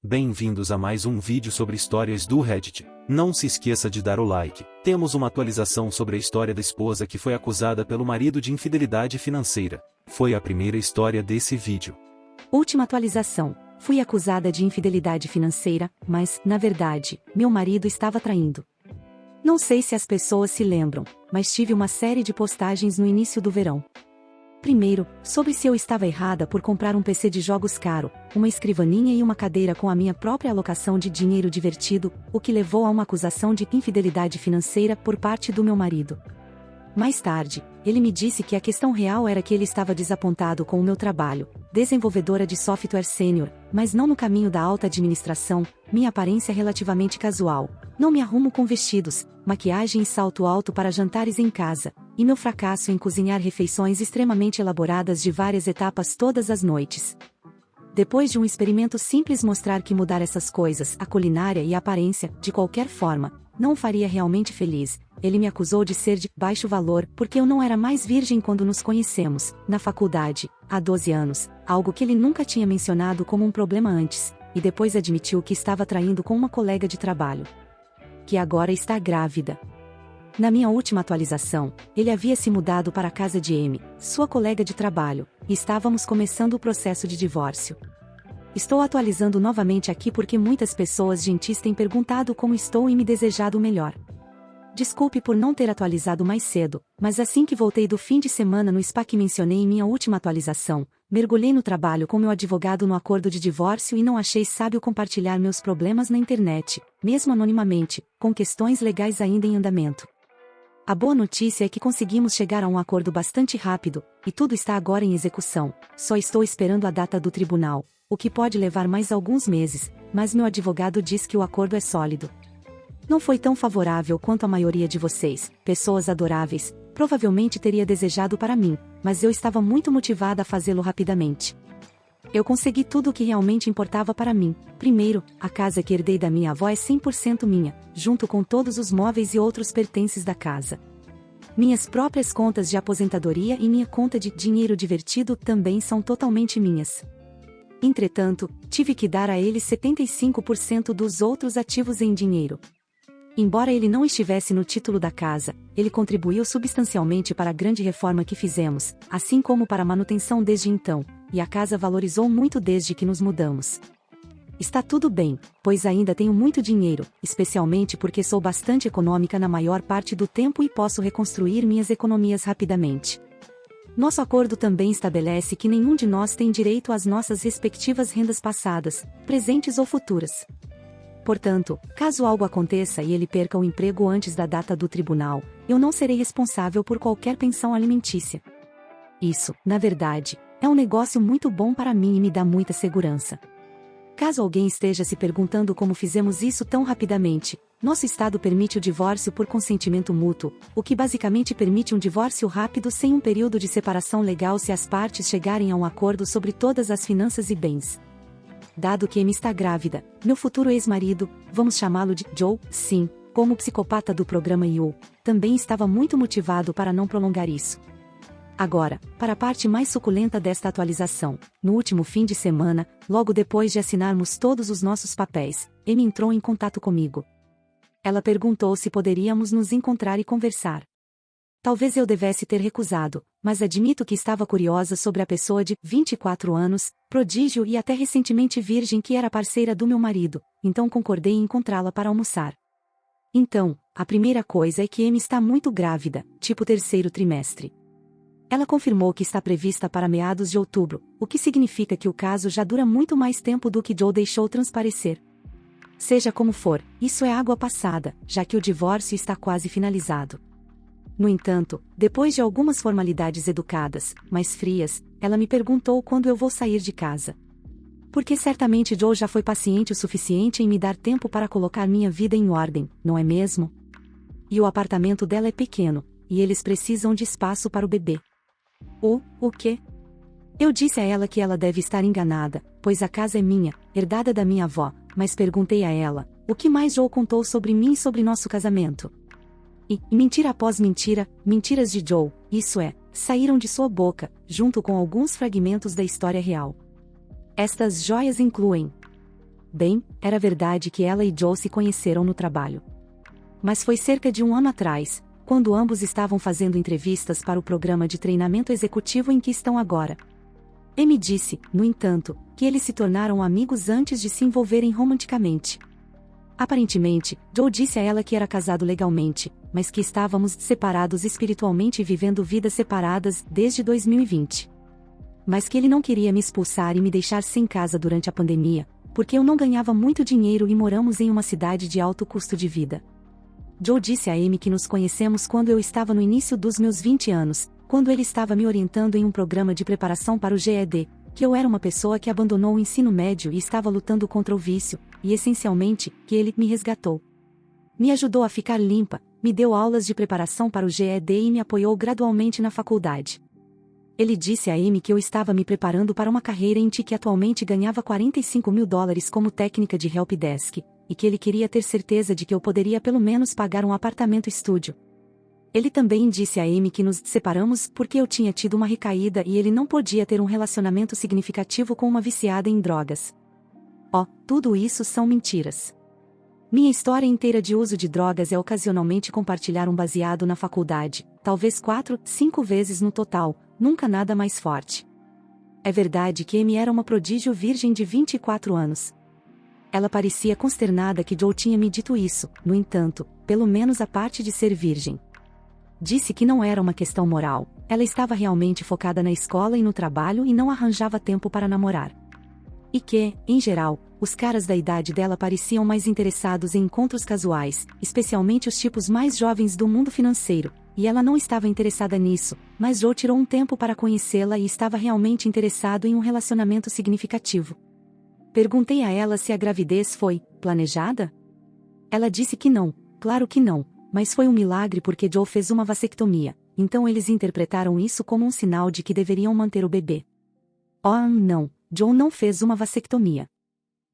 Bem-vindos a mais um vídeo sobre histórias do Reddit. Não se esqueça de dar o like. Temos uma atualização sobre a história da esposa que foi acusada pelo marido de infidelidade financeira. Foi a primeira história desse vídeo. Última atualização. Fui acusada de infidelidade financeira, mas, na verdade, meu marido estava traindo. Não sei se as pessoas se lembram, mas tive uma série de postagens no início do verão. Primeiro, sobre se eu estava errada por comprar um PC de jogos caro, uma escrivaninha e uma cadeira com a minha própria alocação de dinheiro divertido, o que levou a uma acusação de infidelidade financeira por parte do meu marido. Mais tarde, ele me disse que a questão real era que ele estava desapontado com o meu trabalho, desenvolvedora de software sênior, mas não no caminho da alta administração, minha aparência relativamente casual, não me arrumo com vestidos, maquiagem e salto alto para jantares em casa, e meu fracasso em cozinhar refeições extremamente elaboradas de várias etapas todas as noites. Depois de um experimento simples mostrar que mudar essas coisas, a culinária e a aparência, de qualquer forma, não o faria realmente feliz, ele me acusou de ser de baixo valor porque eu não era mais virgem quando nos conhecemos, na faculdade, há 12 anos, algo que ele nunca tinha mencionado como um problema antes, e depois admitiu que estava traindo com uma colega de trabalho. Que agora está grávida. Na minha última atualização, ele havia se mudado para a casa de Amy, sua colega de trabalho, e estávamos começando o processo de divórcio. Estou atualizando novamente aqui porque muitas pessoas gentis têm perguntado como estou e me desejado o melhor. Desculpe por não ter atualizado mais cedo, mas assim que voltei do fim de semana no spa que mencionei em minha última atualização, mergulhei no trabalho com meu advogado no acordo de divórcio e não achei sábio compartilhar meus problemas na internet, mesmo anonimamente, com questões legais ainda em andamento. A boa notícia é que conseguimos chegar a um acordo bastante rápido, e tudo está agora em execução, só estou esperando a data do tribunal, o que pode levar mais alguns meses, mas meu advogado diz que o acordo é sólido. Não foi tão favorável quanto a maioria de vocês, pessoas adoráveis, provavelmente teria desejado para mim, mas eu estava muito motivada a fazê-lo rapidamente. Eu consegui tudo o que realmente importava para mim. Primeiro, a casa que herdei da minha avó é 100% minha, junto com todos os móveis e outros pertences da casa. Minhas próprias contas de aposentadoria e minha conta de dinheiro divertido também são totalmente minhas. Entretanto, tive que dar a ele 75% dos outros ativos em dinheiro. Embora ele não estivesse no título da casa, ele contribuiu substancialmente para a grande reforma que fizemos, assim como para a manutenção desde então, e a casa valorizou muito desde que nos mudamos. Está tudo bem, pois ainda tenho muito dinheiro, especialmente porque sou bastante econômica na maior parte do tempo e posso reconstruir minhas economias rapidamente. Nosso acordo também estabelece que nenhum de nós tem direito às nossas respectivas rendas passadas, presentes ou futuras. Portanto, caso algo aconteça e ele perca o emprego antes da data do tribunal, eu não serei responsável por qualquer pensão alimentícia. Isso, na verdade, é um negócio muito bom para mim e me dá muita segurança. Caso alguém esteja se perguntando como fizemos isso tão rapidamente, nosso estado permite o divórcio por consentimento mútuo, o que basicamente permite um divórcio rápido sem um período de separação legal se as partes chegarem a um acordo sobre todas as finanças e bens. Dado que Amy está grávida, meu futuro ex-marido, vamos chamá-lo de Joe, sim, como psicopata do programa You, também estava muito motivado para não prolongar isso. Agora, para a parte mais suculenta desta atualização, no último fim de semana, logo depois de assinarmos todos os nossos papéis, Amy entrou em contato comigo. Ela perguntou se poderíamos nos encontrar e conversar. Talvez eu devesse ter recusado, mas admito que estava curiosa sobre a pessoa de 24 anos, prodígio e até recentemente virgem que era parceira do meu marido, então concordei em encontrá-la para almoçar. Então, a primeira coisa é que Amy está muito grávida, tipo terceiro trimestre. Ela confirmou que está prevista para meados de outubro, o que significa que o caso já dura muito mais tempo do que Joe deixou transparecer. Seja como for, isso é água passada, já que o divórcio está quase finalizado. No entanto, depois de algumas formalidades educadas, mas frias, ela me perguntou quando eu vou sair de casa. Porque certamente Joe já foi paciente o suficiente em me dar tempo para colocar minha vida em ordem, não é mesmo? E o apartamento dela é pequeno, e eles precisam de espaço para o bebê. O quê? Eu disse a ela que ela deve estar enganada, pois a casa é minha, herdada da minha avó, mas perguntei a ela, o que mais Joe contou sobre mim e sobre nosso casamento? E, mentira após mentira, mentiras de Joe, isso é, saíram de sua boca, junto com alguns fragmentos da história real. Estas joias incluem Bem, era verdade que ela e Joe se conheceram no trabalho. Mas foi cerca de um ano atrás, quando ambos estavam fazendo entrevistas para o programa de treinamento executivo em que estão agora. Amy disse, no entanto, que eles se tornaram amigos antes de se envolverem romanticamente. Aparentemente, Joe disse a ela que era casado legalmente, mas que estávamos separados espiritualmente e vivendo vidas separadas desde 2020. Mas que ele não queria me expulsar e me deixar sem casa durante a pandemia, porque eu não ganhava muito dinheiro e moramos em uma cidade de alto custo de vida. Joe disse a Amy que nos conhecemos quando eu estava no início dos meus 20 anos, quando ele estava me orientando em um programa de preparação para o GED, que eu era uma pessoa que abandonou o ensino médio e estava lutando contra o vício, e essencialmente, que ele me resgatou. Me ajudou a ficar limpa, me deu aulas de preparação para o GED e me apoiou gradualmente na faculdade. Ele disse a Amy que eu estava me preparando para uma carreira em que atualmente ganhava $45.000 como técnica de helpdesk, e que ele queria ter certeza de que eu poderia pelo menos pagar um apartamento estúdio. Ele também disse a Amy que nos separamos porque eu tinha tido uma recaída e ele não podia ter um relacionamento significativo com uma viciada em drogas. Oh, tudo isso são mentiras. Minha história inteira de uso de drogas é ocasionalmente compartilhar um baseado na faculdade, talvez 4, 5 vezes no total, nunca nada mais forte. É verdade que Amy era uma prodígio virgem de 24 anos. Ela parecia consternada que Joe tinha me dito isso, no entanto, pelo menos a parte de ser virgem. Disse que não era uma questão moral, ela estava realmente focada na escola e no trabalho e não arranjava tempo para namorar. E que, em geral, os caras da idade dela pareciam mais interessados em encontros casuais, especialmente os tipos mais jovens do mundo financeiro, e ela não estava interessada nisso, mas Joe tirou um tempo para conhecê-la e estava realmente interessado em um relacionamento significativo. Perguntei a ela se a gravidez foi planejada? Ela disse que não, claro que não. Mas foi um milagre porque Joe fez uma vasectomia, então eles interpretaram isso como um sinal de que deveriam manter o bebê. Oh, não, Joe não fez uma vasectomia.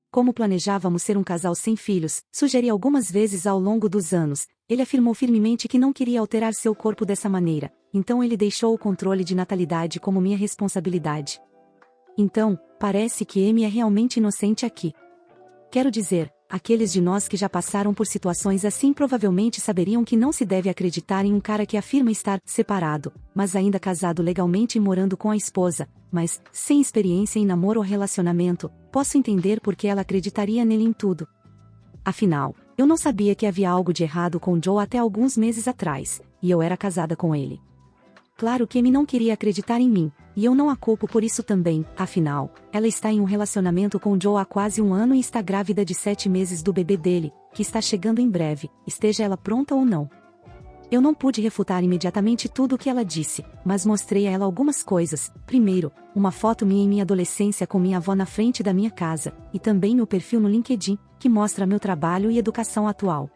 Como planejávamos ser um casal sem filhos, sugeri algumas vezes ao longo dos anos, ele afirmou firmemente que não queria alterar seu corpo dessa maneira, então ele deixou o controle de natalidade como minha responsabilidade. Então, parece que Amy é realmente inocente aqui. Quero dizer, aqueles de nós que já passaram por situações assim provavelmente saberiam que não se deve acreditar em um cara que afirma estar separado, mas ainda casado legalmente e morando com a esposa, mas, sem experiência em namoro ou relacionamento, posso entender por que ela acreditaria nele em tudo. Afinal, eu não sabia que havia algo de errado com Joe até alguns meses atrás, e eu era casada com ele. Claro que Amy não queria acreditar em mim, e eu não a culpo por isso também, afinal, ela está em um relacionamento com Joe há quase um ano e está grávida de 7 meses do bebê dele, que está chegando em breve, esteja ela pronta ou não. Eu não pude refutar imediatamente tudo o que ela disse, mas mostrei a ela algumas coisas. Primeiro, uma foto minha em minha adolescência com minha avó na frente da minha casa, e também meu perfil no LinkedIn, que mostra meu trabalho e educação atual.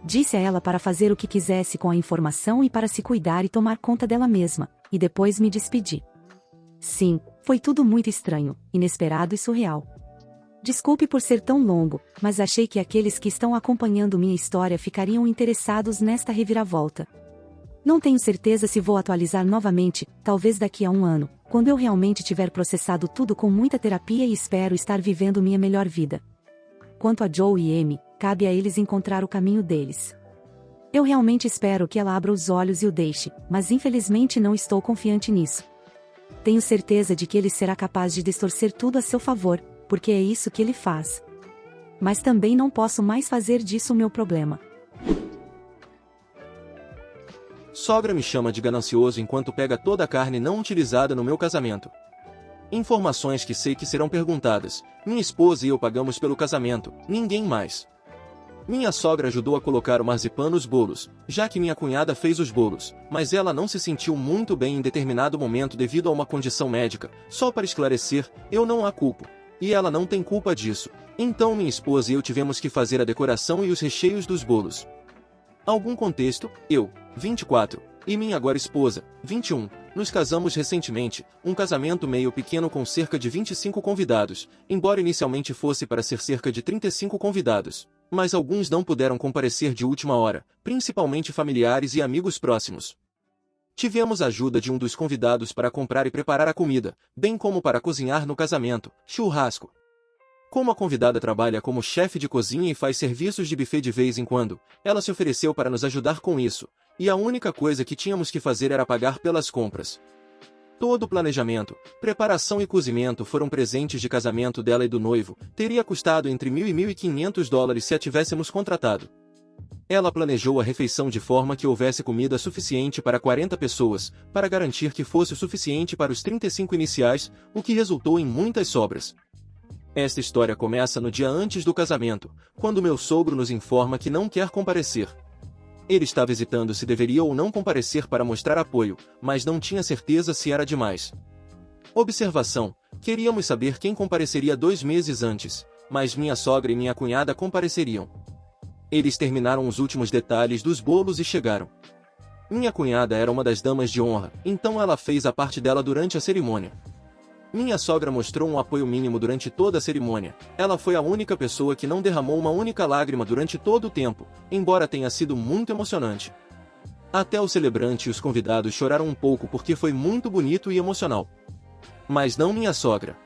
Disse a ela para fazer o que quisesse com a informação e para se cuidar e tomar conta dela mesma, e depois me despedi. Sim, foi tudo muito estranho, inesperado e surreal. Desculpe por ser tão longo, mas achei que aqueles que estão acompanhando minha história ficariam interessados nesta reviravolta. Não tenho certeza se vou atualizar novamente, talvez daqui a um ano, quando eu realmente tiver processado tudo com muita terapia e espero estar vivendo minha melhor vida. Quanto a Joe e Amy, cabe a eles encontrar o caminho deles. Eu realmente espero que ela abra os olhos e o deixe, mas infelizmente não estou confiante nisso. Tenho certeza de que ele será capaz de distorcer tudo a seu favor, porque é isso que ele faz. Mas também não posso mais fazer disso o meu problema. Sogra me chama de ganancioso enquanto pega toda a carne não utilizada no meu casamento. Informações que sei que serão perguntadas. Minha esposa e eu pagamos pelo casamento, ninguém mais. Minha sogra ajudou a colocar o marzipan nos bolos, já que minha cunhada fez os bolos, mas ela não se sentiu muito bem em determinado momento devido a uma condição médica. Só para esclarecer, eu não a culpo. E ela não tem culpa disso. Então minha esposa e eu tivemos que fazer a decoração e os recheios dos bolos. Algum contexto, eu, 24, e minha agora esposa, 21, nos casamos recentemente, um casamento meio pequeno com cerca de 25 convidados, embora inicialmente fosse para ser cerca de 35 convidados. Mas alguns não puderam comparecer de última hora, principalmente familiares e amigos próximos. Tivemos a ajuda de um dos convidados para comprar e preparar a comida, bem como para cozinhar no casamento, churrasco. Como a convidada trabalha como chefe de cozinha e faz serviços de buffet de vez em quando, ela se ofereceu para nos ajudar com isso, e a única coisa que tínhamos que fazer era pagar pelas compras. Todo o planejamento, preparação e cozimento foram presentes de casamento dela e do noivo, teria custado entre $1.000 e $1.500 se a tivéssemos contratado. Ela planejou a refeição de forma que houvesse comida suficiente para 40 pessoas, para garantir que fosse o suficiente para os 35 iniciais, o que resultou em muitas sobras. Esta história começa no dia antes do casamento, quando meu sogro nos informa que não quer comparecer. Ele estava hesitando se deveria ou não comparecer para mostrar apoio, mas não tinha certeza se era demais. Observação: queríamos saber quem compareceria 2 meses antes, mas minha sogra e minha cunhada compareceriam. Eles terminaram os últimos detalhes dos bolos e chegaram. Minha cunhada era uma das damas de honra, então ela fez a parte dela durante a cerimônia. Minha sogra mostrou um apoio mínimo durante toda a cerimônia. Ela foi a única pessoa que não derramou uma única lágrima durante todo o tempo, embora tenha sido muito emocionante. Até o celebrante e os convidados choraram um pouco porque foi muito bonito e emocional. Mas não minha sogra.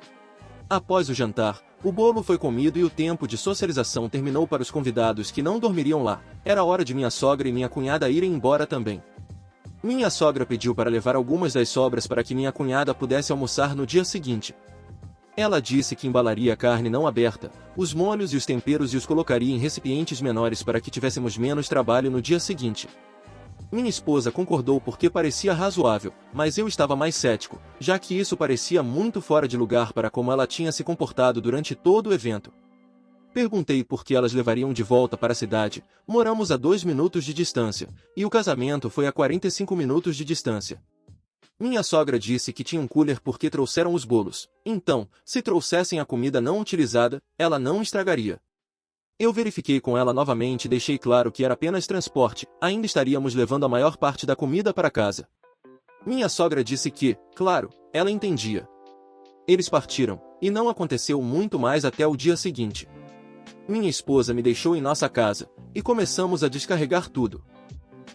Após o jantar, o bolo foi comido e o tempo de socialização terminou para os convidados que não dormiriam lá. Era hora de minha sogra e minha cunhada irem embora também. Minha sogra pediu para levar algumas das sobras para que minha cunhada pudesse almoçar no dia seguinte. Ela disse que embalaria a carne não aberta, os molhos e os temperos e os colocaria em recipientes menores para que tivéssemos menos trabalho no dia seguinte. Minha esposa concordou porque parecia razoável, mas eu estava mais cético, já que isso parecia muito fora de lugar para como ela tinha se comportado durante todo o evento. Perguntei por que elas levariam de volta para a cidade. Moramos a 2 minutos de distância, e o casamento foi a 45 minutos de distância. Minha sogra disse que tinha um cooler porque trouxeram os bolos. Então, se trouxessem a comida não utilizada, ela não estragaria. Eu verifiquei com ela novamente e deixei claro que era apenas transporte, ainda estaríamos levando a maior parte da comida para casa. Minha sogra disse que, claro, ela entendia. Eles partiram, e não aconteceu muito mais até o dia seguinte. Minha esposa me deixou em nossa casa, e começamos a descarregar tudo.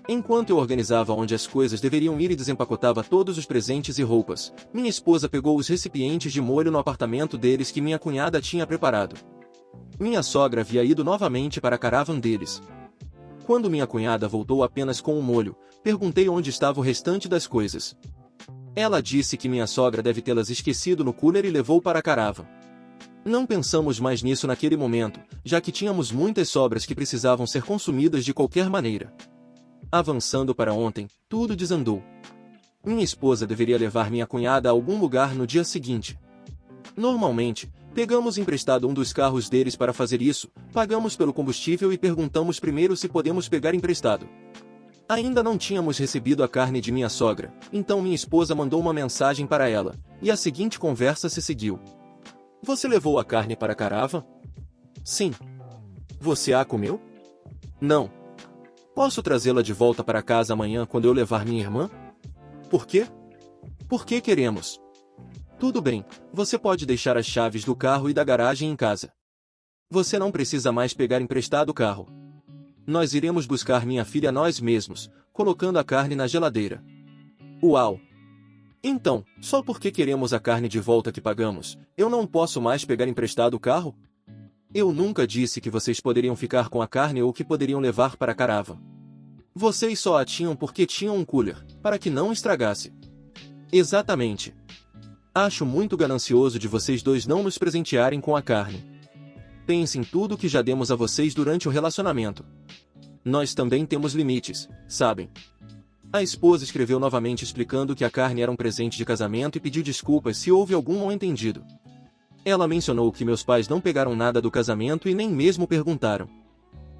Enquanto eu organizava onde as coisas deveriam ir e desempacotava todos os presentes e roupas, minha esposa pegou os recipientes de molho no apartamento deles que minha cunhada tinha preparado. Minha sogra havia ido novamente para a caravan deles. Quando minha cunhada voltou apenas com o molho, perguntei onde estava o restante das coisas. Ela disse que minha sogra deve tê-las esquecido no cooler e levou para a caravan. Não pensamos mais nisso naquele momento, já que tínhamos muitas sobras que precisavam ser consumidas de qualquer maneira. Avançando para ontem, tudo desandou. Minha esposa deveria levar minha cunhada a algum lugar no dia seguinte. Normalmente, pegamos emprestado um dos carros deles para fazer isso, pagamos pelo combustível e perguntamos primeiro se podemos pegar emprestado. Ainda não tínhamos recebido a carne de minha sogra, então minha esposa mandou uma mensagem para ela, e a seguinte conversa se seguiu. Você levou a carne para a caravan? Sim. Você a comeu? Não. Posso trazê-la de volta para casa amanhã quando eu levar minha irmã? Por quê? Porque queremos. Tudo bem, você pode deixar as chaves do carro e da garagem em casa. Você não precisa mais pegar emprestado o carro. Nós iremos buscar minha filha nós mesmos, colocando a carne na geladeira. Uau! Então, só porque queremos a carne de volta que pagamos, eu não posso mais pegar emprestado o carro? Eu nunca disse que vocês poderiam ficar com a carne ou que poderiam levar para a caravan. Vocês só a tinham porque tinham um cooler, para que não estragasse. Exatamente. Acho muito ganancioso de vocês dois não nos presentearem com a carne. Pense em tudo que já demos a vocês durante o relacionamento. Nós também temos limites, sabem? A esposa escreveu novamente explicando que a carne era um presente de casamento e pediu desculpas se houve algum mal-entendido. Ela mencionou que meus pais não pegaram nada do casamento e nem mesmo perguntaram.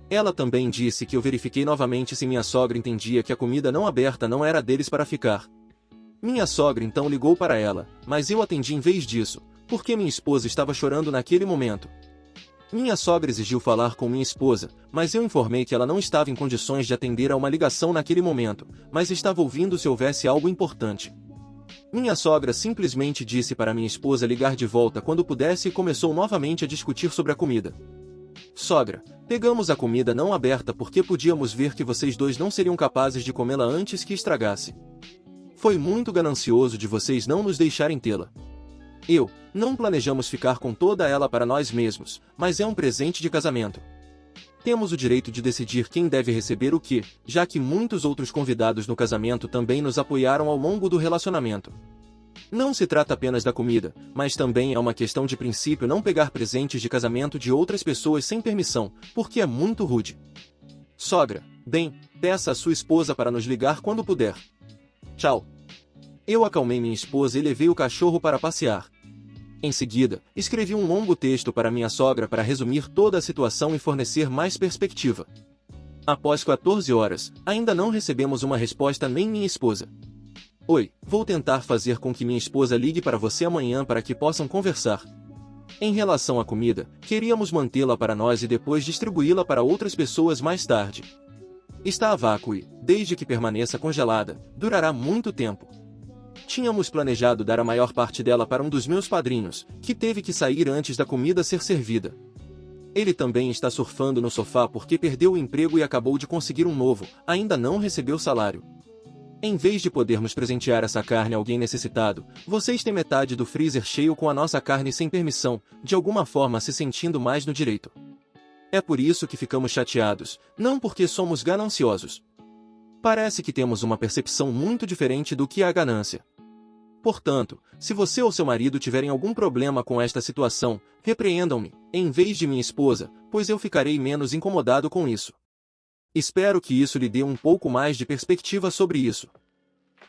Ela também disse que eu verifiquei novamente se minha sogra entendia que a comida não aberta não era deles para ficar. Minha sogra então ligou para ela, mas eu atendi em vez disso, porque minha esposa estava chorando naquele momento. Minha sogra exigiu falar com minha esposa, mas eu informei que ela não estava em condições de atender a uma ligação naquele momento, mas estava ouvindo se houvesse algo importante. Minha sogra simplesmente disse para minha esposa ligar de volta quando pudesse e começou novamente a discutir sobre a comida. Sogra, pegamos a comida não aberta porque podíamos ver que vocês dois não seriam capazes de comê-la antes que estragasse. Foi muito ganancioso de vocês não nos deixarem tê-la. Não planejamos ficar com toda ela para nós mesmos, mas é um presente de casamento. Temos o direito de decidir quem deve receber o que, já que muitos outros convidados no casamento também nos apoiaram ao longo do relacionamento. Não se trata apenas da comida, mas também é uma questão de princípio não pegar presentes de casamento de outras pessoas sem permissão, porque é muito rude. Sogra, bem, peça à sua esposa para nos ligar quando puder. Tchau. Eu acalmei minha esposa e levei o cachorro para passear. Em seguida, escrevi um longo texto para minha sogra para resumir toda a situação e fornecer mais perspectiva. Após 14 horas, ainda não recebemos uma resposta nem minha esposa. Oi, vou tentar fazer com que minha esposa ligue para você amanhã para que possam conversar. Em relação à comida, queríamos mantê-la para nós e depois distribuí-la para outras pessoas mais tarde. Está a vácuo e, desde que permaneça congelada, durará muito tempo. Tínhamos planejado dar a maior parte dela para um dos meus padrinhos, que teve que sair antes da comida ser servida. Ele também está surfando no sofá porque perdeu o emprego e acabou de conseguir um novo, ainda não recebeu salário. Em vez de podermos presentear essa carne a alguém necessitado, vocês têm metade do freezer cheio com a nossa carne sem permissão, de alguma forma se sentindo mais no direito. É por isso que ficamos chateados, não porque somos gananciosos. Parece que temos uma percepção muito diferente do que é a ganância. Portanto, se você ou seu marido tiverem algum problema com esta situação, repreendam-me, em vez de minha esposa, pois eu ficarei menos incomodado com isso. Espero que isso lhe dê um pouco mais de perspectiva sobre isso.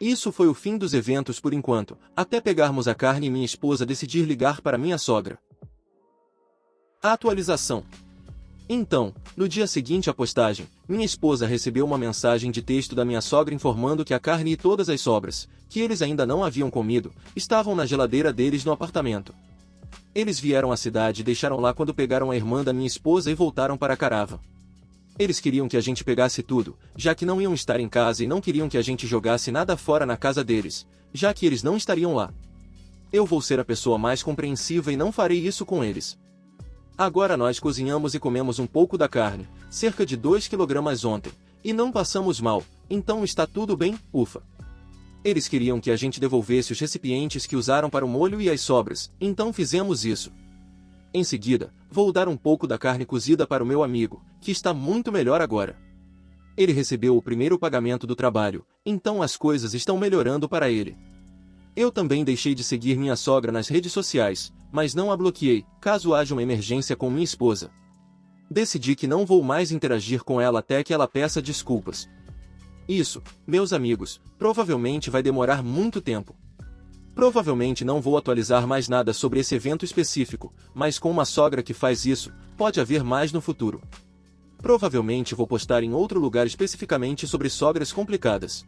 Isso foi o fim dos eventos por enquanto, até pegarmos a carne e minha esposa decidir ligar para minha sogra. Atualização. Então, no dia seguinte à postagem, minha esposa recebeu uma mensagem de texto da minha sogra informando que a carne e todas as sobras, que eles ainda não haviam comido, estavam na geladeira deles no apartamento. Eles vieram à cidade e deixaram lá quando pegaram a irmã da minha esposa e voltaram para Carava. Eles queriam que a gente pegasse tudo, já que não iam estar em casa e não queriam que a gente jogasse nada fora na casa deles, já que eles não estariam lá. Eu vou ser a pessoa mais compreensiva e não farei isso com eles. Agora nós cozinhamos e comemos um pouco da carne, cerca de 2 kg ontem, e não passamos mal, então está tudo bem, ufa. Eles queriam que a gente devolvesse os recipientes que usaram para o molho e as sobras, então fizemos isso. Em seguida, vou dar um pouco da carne cozida para o meu amigo, que está muito melhor agora. Ele recebeu o primeiro pagamento do trabalho, então as coisas estão melhorando para ele. Eu também deixei de seguir minha sogra nas redes sociais, mas não a bloqueei, caso haja uma emergência com minha esposa. Decidi que não vou mais interagir com ela até que ela peça desculpas. Isso, meus amigos, provavelmente vai demorar muito tempo. Provavelmente não vou atualizar mais nada sobre esse evento específico, mas com uma sogra que faz isso, pode haver mais no futuro. Provavelmente vou postar em outro lugar especificamente sobre sogras complicadas.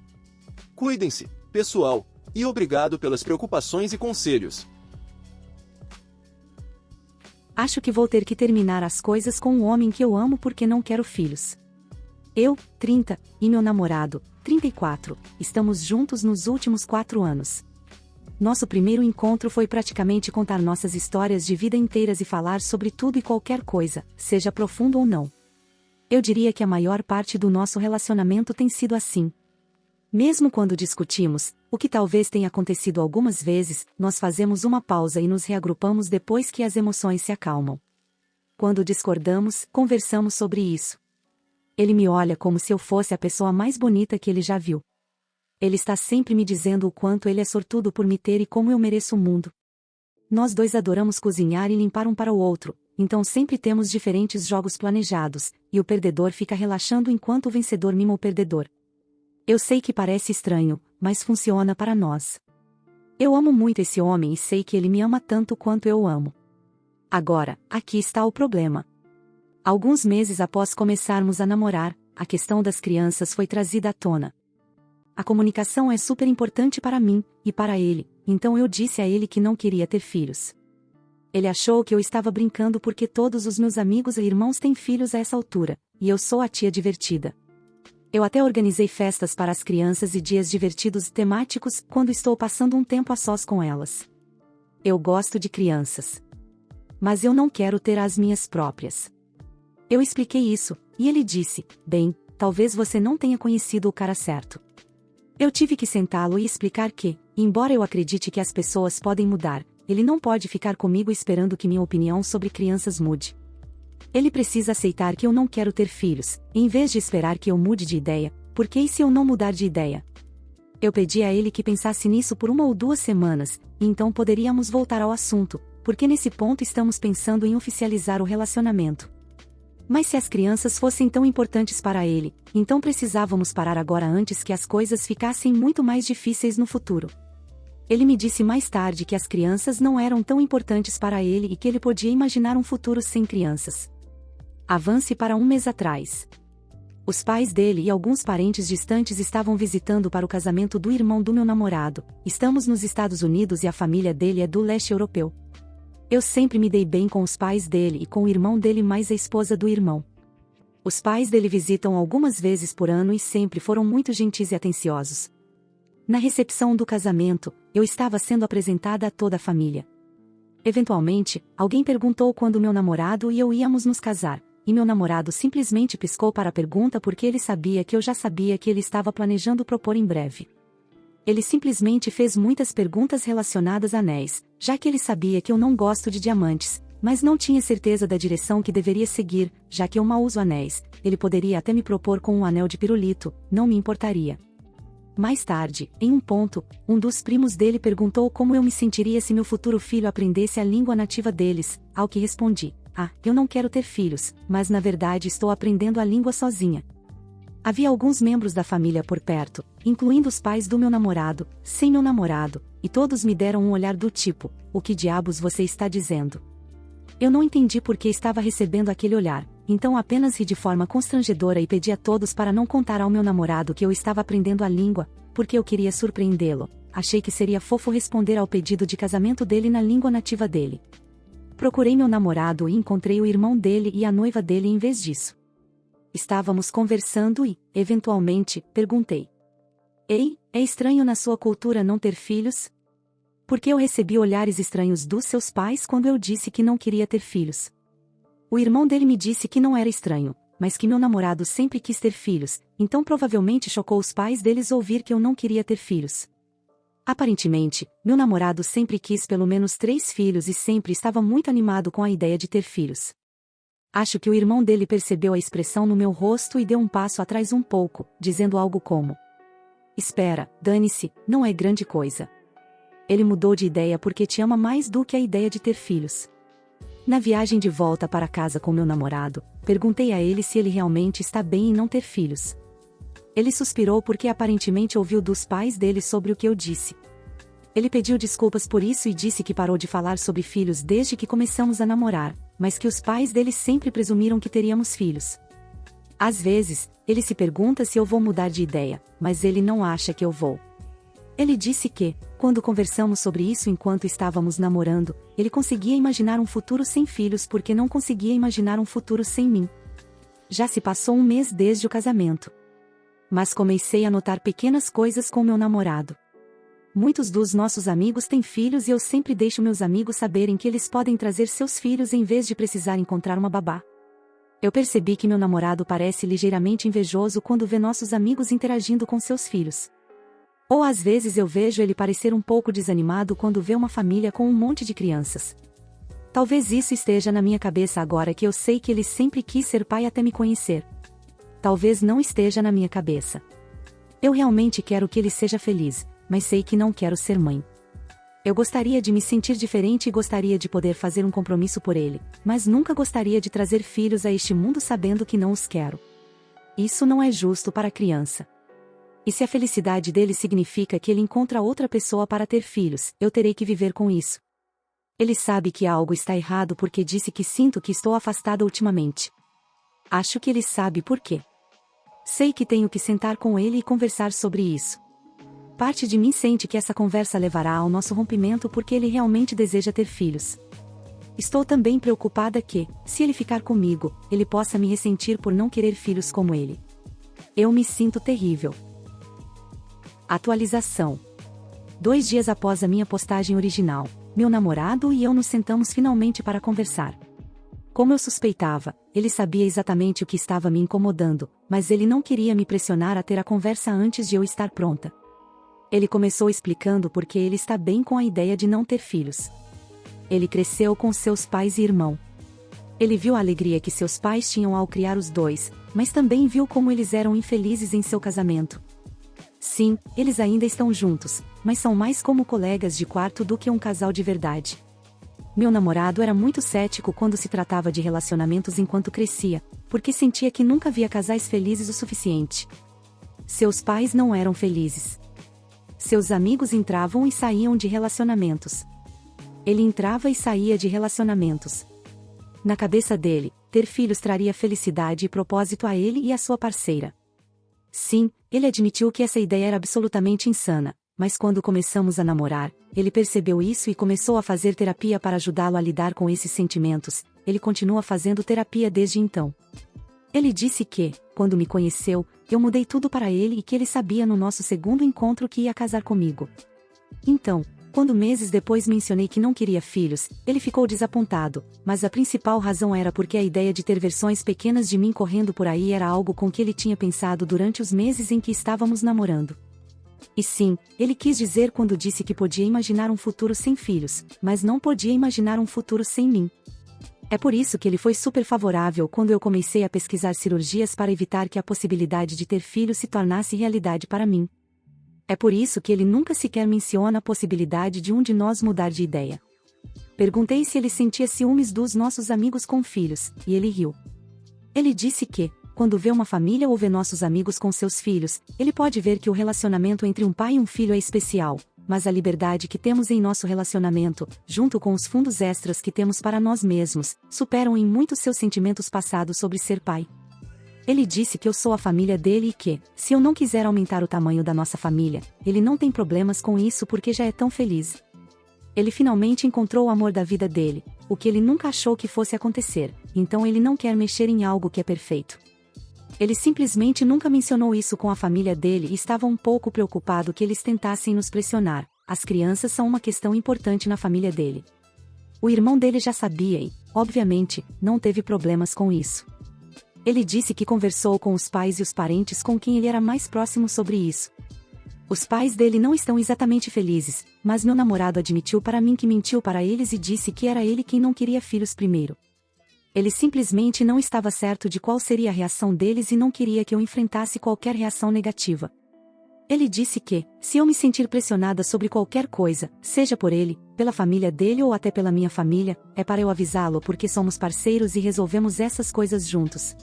Cuidem-se, pessoal, e obrigado pelas preocupações e conselhos. Acho que vou ter que terminar as coisas com o homem que eu amo porque não quero filhos. Eu, 30, e meu namorado, 34, estamos juntos nos últimos 4 anos. Nosso primeiro encontro foi praticamente contar nossas histórias de vida inteiras e falar sobre tudo e qualquer coisa, seja profundo ou não. Eu diria que a maior parte do nosso relacionamento tem sido assim. Mesmo quando discutimos, o que talvez tenha acontecido algumas vezes, nós fazemos uma pausa e nos reagrupamos depois que as emoções se acalmam. Quando discordamos, conversamos sobre isso. Ele me olha como se eu fosse a pessoa mais bonita que ele já viu. Ele está sempre me dizendo o quanto ele é sortudo por me ter e como eu mereço o mundo. Nós dois adoramos cozinhar e limpar um para o outro, então sempre temos diferentes jogos planejados, e o perdedor fica relaxando enquanto o vencedor mima o perdedor. Eu sei que parece estranho, mas funciona para nós. Eu amo muito esse homem e sei que ele me ama tanto quanto eu o amo. Agora, aqui está o problema. Alguns meses após começarmos a namorar, a questão das crianças foi trazida à tona. A comunicação é super importante para mim, e para ele, então eu disse a ele que não queria ter filhos. Ele achou que eu estava brincando porque todos os meus amigos e irmãos têm filhos a essa altura, e eu sou a tia divertida. Eu até organizei festas para as crianças e dias divertidos temáticos quando estou passando um tempo a sós com elas. Eu gosto de crianças. Mas eu não quero ter as minhas próprias. Eu expliquei isso, e ele disse, bem, talvez você não tenha conhecido o cara certo. Eu tive que sentá-lo e explicar que, embora eu acredite que as pessoas podem mudar, ele não pode ficar comigo esperando que minha opinião sobre crianças mude. Ele precisa aceitar que eu não quero ter filhos, em vez de esperar que eu mude de ideia, porque e se eu não mudar de ideia? Eu pedi a ele que pensasse nisso por 1 ou 2 semanas, e então poderíamos voltar ao assunto, porque nesse ponto estamos pensando em oficializar o relacionamento. Mas se as crianças fossem tão importantes para ele, então precisávamos parar agora antes que as coisas ficassem muito mais difíceis no futuro. Ele me disse mais tarde que as crianças não eram tão importantes para ele e que ele podia imaginar um futuro sem crianças. Avance para 1 mês atrás. Os pais dele e alguns parentes distantes estavam visitando para o casamento do irmão do meu namorado. Estamos nos Estados Unidos e a família dele é do leste europeu. Eu sempre me dei bem com os pais dele e com o irmão dele mais a esposa do irmão. Os pais dele visitam algumas vezes por ano e sempre foram muito gentis e atenciosos. Na recepção do casamento, eu estava sendo apresentada a toda a família. Eventualmente, alguém perguntou quando meu namorado e eu íamos nos casar, e meu namorado simplesmente piscou para a pergunta porque ele sabia que eu já sabia que ele estava planejando propor em breve. Ele simplesmente fez muitas perguntas relacionadas a anéis, já que ele sabia que eu não gosto de diamantes, mas não tinha certeza da direção que deveria seguir, já que eu mal uso anéis. Ele poderia até me propor com um anel de pirulito, não me importaria. Mais tarde, em um ponto, um dos primos dele perguntou como eu me sentiria se meu futuro filho aprendesse a língua nativa deles, ao que respondi: eu não quero ter filhos, mas na verdade estou aprendendo a língua sozinha. Havia alguns membros da família por perto, incluindo os pais do meu namorado, sem meu namorado, e todos me deram um olhar do tipo: o que diabos você está dizendo? Eu não entendi por que estava recebendo aquele olhar, então apenas ri de forma constrangedora e pedi a todos para não contar ao meu namorado que eu estava aprendendo a língua, porque eu queria surpreendê-lo. Achei que seria fofo responder ao pedido de casamento dele na língua nativa dele. Procurei meu namorado e encontrei o irmão dele e a noiva dele em vez disso. Estávamos conversando e, eventualmente, perguntei: Ei, é estranho na sua cultura não ter filhos? Porque eu recebi olhares estranhos dos seus pais quando eu disse que não queria ter filhos. O irmão dele me disse que não era estranho, mas que meu namorado sempre quis ter filhos, então provavelmente chocou os pais deles ouvir que eu não queria ter filhos. Aparentemente, meu namorado sempre quis pelo menos 3 filhos e sempre estava muito animado com a ideia de ter filhos. Acho que o irmão dele percebeu a expressão no meu rosto e deu um passo atrás um pouco, dizendo algo como: Espera, dane-se, não é grande coisa. Ele mudou de ideia porque te ama mais do que a ideia de ter filhos. Na viagem de volta para casa com meu namorado, perguntei a ele se ele realmente está bem em não ter filhos. Ele suspirou porque aparentemente ouviu dos pais dele sobre o que eu disse. Ele pediu desculpas por isso e disse que parou de falar sobre filhos desde que começamos a namorar, mas que os pais dele sempre presumiram que teríamos filhos. Às vezes, ele se pergunta se eu vou mudar de ideia, mas ele não acha que eu vou. Ele disse que, quando conversamos sobre isso enquanto estávamos namorando, ele conseguia imaginar um futuro sem filhos porque não conseguia imaginar um futuro sem mim. Já se passou 1 mês desde o casamento. Mas comecei a notar pequenas coisas com meu namorado. Muitos dos nossos amigos têm filhos e eu sempre deixo meus amigos saberem que eles podem trazer seus filhos em vez de precisar encontrar uma babá. Eu percebi que meu namorado parece ligeiramente invejoso quando vê nossos amigos interagindo com seus filhos. Ou às vezes eu vejo ele parecer um pouco desanimado quando vê uma família com um monte de crianças. Talvez isso esteja na minha cabeça agora que eu sei que ele sempre quis ser pai até me conhecer. Talvez não esteja na minha cabeça. Eu realmente quero que ele seja feliz, mas sei que não quero ser mãe. Eu gostaria de me sentir diferente e gostaria de poder fazer um compromisso por ele, mas nunca gostaria de trazer filhos a este mundo sabendo que não os quero. Isso não é justo para a criança. E se a felicidade dele significa que ele encontra outra pessoa para ter filhos, eu terei que viver com isso. Ele sabe que algo está errado porque disse que sinto que estou afastada ultimamente. Acho que ele sabe por quê. Sei que tenho que sentar com ele e conversar sobre isso. Parte de mim sente que essa conversa levará ao nosso rompimento porque ele realmente deseja ter filhos. Estou também preocupada que, se ele ficar comigo, ele possa me ressentir por não querer filhos como ele. Eu me sinto terrível. Atualização. 2 dias após a minha postagem original, meu namorado e eu nos sentamos finalmente para conversar. Como eu suspeitava, ele sabia exatamente o que estava me incomodando, mas ele não queria me pressionar a ter a conversa antes de eu estar pronta. Ele começou explicando por que ele está bem com a ideia de não ter filhos. Ele cresceu com seus pais e irmão. Ele viu a alegria que seus pais tinham ao criar os dois, mas também viu como eles eram infelizes em seu casamento. Sim, eles ainda estão juntos, mas são mais como colegas de quarto do que um casal de verdade. Meu namorado era muito cético quando se tratava de relacionamentos enquanto crescia, porque sentia que nunca via casais felizes o suficiente. Seus pais não eram felizes. Seus amigos entravam e saíam de relacionamentos. Ele entrava e saía de relacionamentos. Na cabeça dele, ter filhos traria felicidade e propósito a ele e a sua parceira. Sim, ele admitiu que essa ideia era absolutamente insana, mas quando começamos a namorar, ele percebeu isso e começou a fazer terapia para ajudá-lo a lidar com esses sentimentos. Ele continua fazendo terapia desde então. Ele disse que, quando me conheceu, eu mudei tudo para ele e que ele sabia no nosso segundo encontro que ia casar comigo. Então, quando meses depois mencionei que não queria filhos, ele ficou desapontado, mas a principal razão era porque a ideia de ter versões pequenas de mim correndo por aí era algo com que ele tinha pensado durante os meses em que estávamos namorando. E sim, ele quis dizer quando disse que podia imaginar um futuro sem filhos, mas não podia imaginar um futuro sem mim. É por isso que ele foi super favorável quando eu comecei a pesquisar cirurgias para evitar que a possibilidade de ter filhos se tornasse realidade para mim. É por isso que ele nunca sequer menciona a possibilidade de um de nós mudar de ideia. Perguntei se ele sentia ciúmes dos nossos amigos com filhos, e ele riu. Ele disse que, quando vê uma família ou vê nossos amigos com seus filhos, ele pode ver que o relacionamento entre um pai e um filho é especial, mas a liberdade que temos em nosso relacionamento, junto com os fundos extras que temos para nós mesmos, superam em muito seus sentimentos passados sobre ser pai. Ele disse que eu sou a família dele e que, se eu não quiser aumentar o tamanho da nossa família, ele não tem problemas com isso porque já é tão feliz. Ele finalmente encontrou o amor da vida dele, o que ele nunca achou que fosse acontecer, então ele não quer mexer em algo que é perfeito. Ele simplesmente nunca mencionou isso com a família dele e estava um pouco preocupado que eles tentassem nos pressionar. As crianças são uma questão importante na família dele. O irmão dele já sabia e, obviamente, não teve problemas com isso. Ele disse que conversou com os pais e os parentes com quem ele era mais próximo sobre isso. Os pais dele não estão exatamente felizes, mas meu namorado admitiu para mim que mentiu para eles e disse que era ele quem não queria filhos primeiro. Ele simplesmente não estava certo de qual seria a reação deles e não queria que eu enfrentasse qualquer reação negativa. Ele disse que, se eu me sentir pressionada sobre qualquer coisa, seja por ele, pela família dele ou até pela minha família, é para eu avisá-lo porque somos parceiros e resolvemos essas coisas juntos.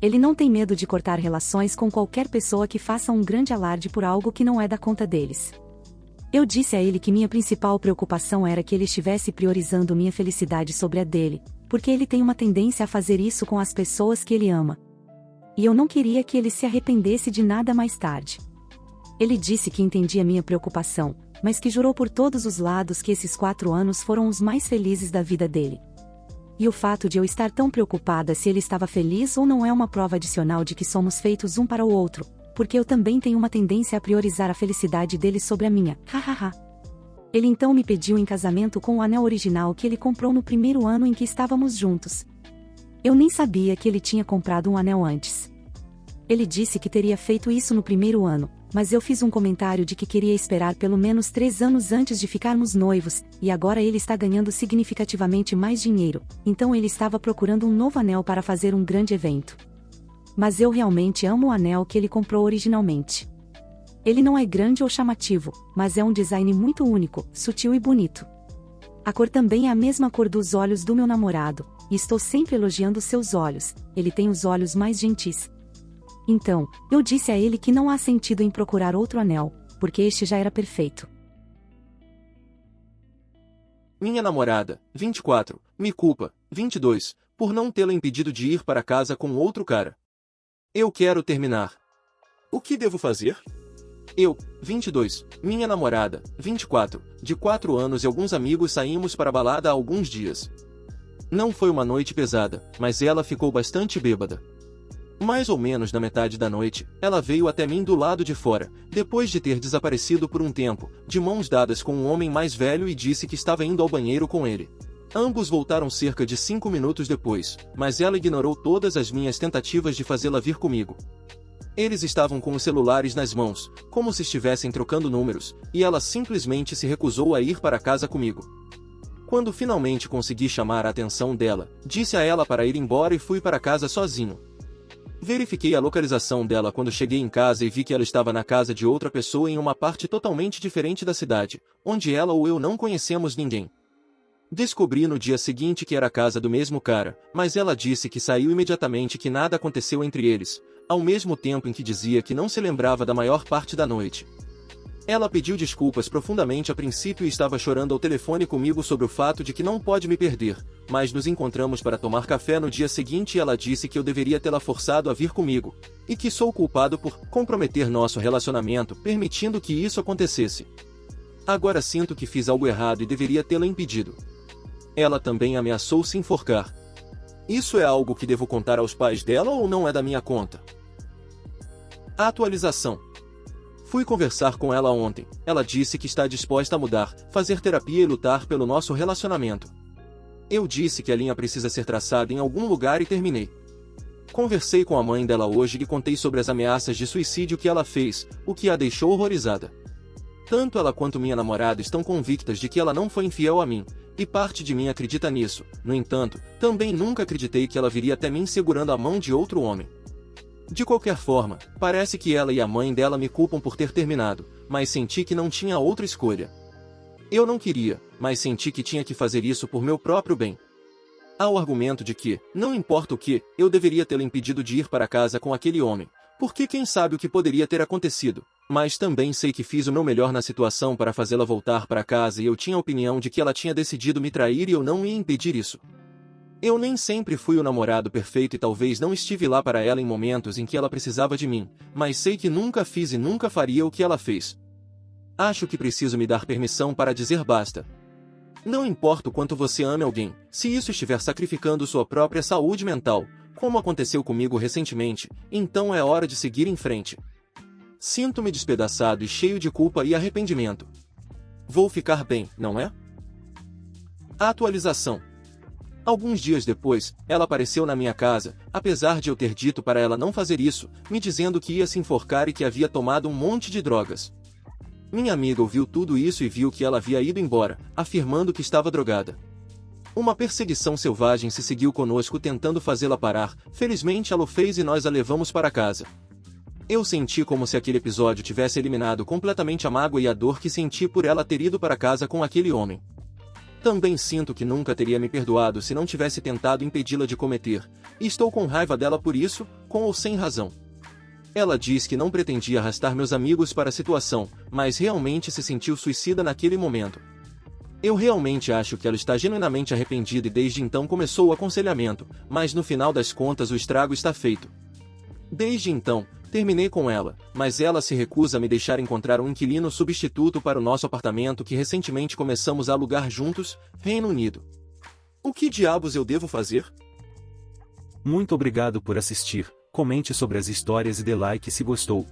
Ele não tem medo de cortar relações com qualquer pessoa que faça um grande alarde por algo que não é da conta deles. Eu disse a ele que minha principal preocupação era que ele estivesse priorizando minha felicidade sobre a dele, porque ele tem uma tendência a fazer isso com as pessoas que ele ama. E eu não queria que ele se arrependesse de nada mais tarde. Ele disse que entendia minha preocupação, mas que jurou por todos os lados que esses 4 anos foram os mais felizes da vida dele. E o fato de eu estar tão preocupada se ele estava feliz ou não é uma prova adicional de que somos feitos um para o outro, porque eu também tenho uma tendência a priorizar a felicidade dele sobre a minha. Hahaha. Ele então me pediu em casamento com o anel original que ele comprou no primeiro ano em que estávamos juntos. Eu nem sabia que ele tinha comprado um anel antes. Ele disse que teria feito isso no primeiro ano, mas eu fiz um comentário de que queria esperar pelo menos 3 anos antes de ficarmos noivos, e agora ele está ganhando significativamente mais dinheiro, então ele estava procurando um novo anel para fazer um grande evento. Mas eu realmente amo o anel que ele comprou originalmente. Ele não é grande ou chamativo, mas é um design muito único, sutil e bonito. A cor também é a mesma cor dos olhos do meu namorado, e estou sempre elogiando seus olhos, ele tem os olhos mais gentis. Então, eu disse a ele que não há sentido em procurar outro anel, porque este já era perfeito. Minha namorada, 24, me culpa, 22, por não tê-la impedido de ir para casa com outro cara. Eu quero terminar. O que devo fazer? Eu, 22, minha namorada, 24, de 4 anos e alguns amigos saímos para a balada há alguns dias. Não foi uma noite pesada, mas ela ficou bastante bêbada. Mais ou menos na metade da noite, ela veio até mim do lado de fora, depois de ter desaparecido por um tempo, de mãos dadas com um homem mais velho e disse que estava indo ao banheiro com ele. Ambos voltaram cerca de 5 minutos depois, mas ela ignorou todas as minhas tentativas de fazê-la vir comigo. Eles estavam com os celulares nas mãos, como se estivessem trocando números, e ela simplesmente se recusou a ir para casa comigo. Quando finalmente consegui chamar a atenção dela, disse a ela para ir embora e fui para casa sozinho. Verifiquei a localização dela quando cheguei em casa e vi que ela estava na casa de outra pessoa em uma parte totalmente diferente da cidade, onde ela ou eu não conhecemos ninguém. Descobri no dia seguinte que era a casa do mesmo cara, mas ela disse que saiu imediatamente e que nada aconteceu entre eles, ao mesmo tempo em que dizia que não se lembrava da maior parte da noite. Ela pediu desculpas profundamente a princípio e estava chorando ao telefone comigo sobre o fato de que não pode me perder, mas nos encontramos para tomar café no dia seguinte e ela disse que eu deveria tê-la forçado a vir comigo, e que sou culpado por comprometer nosso relacionamento permitindo que isso acontecesse. Agora sinto que fiz algo errado e deveria tê-la impedido. Ela também ameaçou se enforcar. Isso é algo que devo contar aos pais dela ou não é da minha conta? A atualização. Fui conversar com ela ontem. Ela disse que está disposta a mudar, fazer terapia e lutar pelo nosso relacionamento. Eu disse que a linha precisa ser traçada em algum lugar e terminei. Conversei com a mãe dela hoje e contei sobre as ameaças de suicídio que ela fez, o que a deixou horrorizada. Tanto ela quanto minha namorada estão convictas de que ela não foi infiel a mim, e parte de mim acredita nisso. No entanto, também nunca acreditei que ela viria até mim segurando a mão de outro homem. De qualquer forma, parece que ela e a mãe dela me culpam por ter terminado, mas senti que não tinha outra escolha. Eu não queria, mas senti que tinha que fazer isso por meu próprio bem. Há o argumento de que, não importa o que, eu deveria tê-la impedido de ir para casa com aquele homem, porque quem sabe o que poderia ter acontecido. Mas também sei que fiz o meu melhor na situação para fazê-la voltar para casa e eu tinha a opinião de que ela tinha decidido me trair e eu não ia impedir isso. Eu nem sempre fui o namorado perfeito e talvez não estive lá para ela em momentos em que ela precisava de mim, mas sei que nunca fiz e nunca faria o que ela fez. Acho que preciso me dar permissão para dizer basta. Não importa o quanto você ame alguém, se isso estiver sacrificando sua própria saúde mental, como aconteceu comigo recentemente, então é hora de seguir em frente. Sinto-me despedaçado e cheio de culpa e arrependimento. Vou ficar bem, não é? A atualização. Alguns dias depois, ela apareceu na minha casa, apesar de eu ter dito para ela não fazer isso, me dizendo que ia se enforcar e que havia tomado um monte de drogas. Minha amiga ouviu tudo isso e viu que ela havia ido embora, afirmando que estava drogada. Uma perseguição selvagem se seguiu conosco tentando fazê-la parar, felizmente ela o fez e nós a levamos para casa. Eu senti como se aquele episódio tivesse eliminado completamente a mágoa e a dor que senti por ela ter ido para casa com aquele homem. Também sinto que nunca teria me perdoado se não tivesse tentado impedi-la de cometer, e estou com raiva dela por isso, com ou sem razão. Ela diz que não pretendia arrastar meus amigos para a situação, mas realmente se sentiu suicida naquele momento. Eu realmente acho que ela está genuinamente arrependida e desde então começou o aconselhamento, mas no final das contas o estrago está feito. Desde então, terminei com ela, mas ela se recusa a me deixar encontrar um inquilino substituto para o nosso apartamento que recentemente começamos a alugar juntos, Reino Unido. O que diabos eu devo fazer? Muito obrigado por assistir, comente sobre as histórias e dê like se gostou.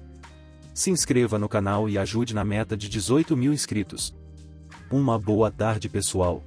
Se inscreva no canal e ajude na meta de 18 mil inscritos. Uma boa tarde pessoal.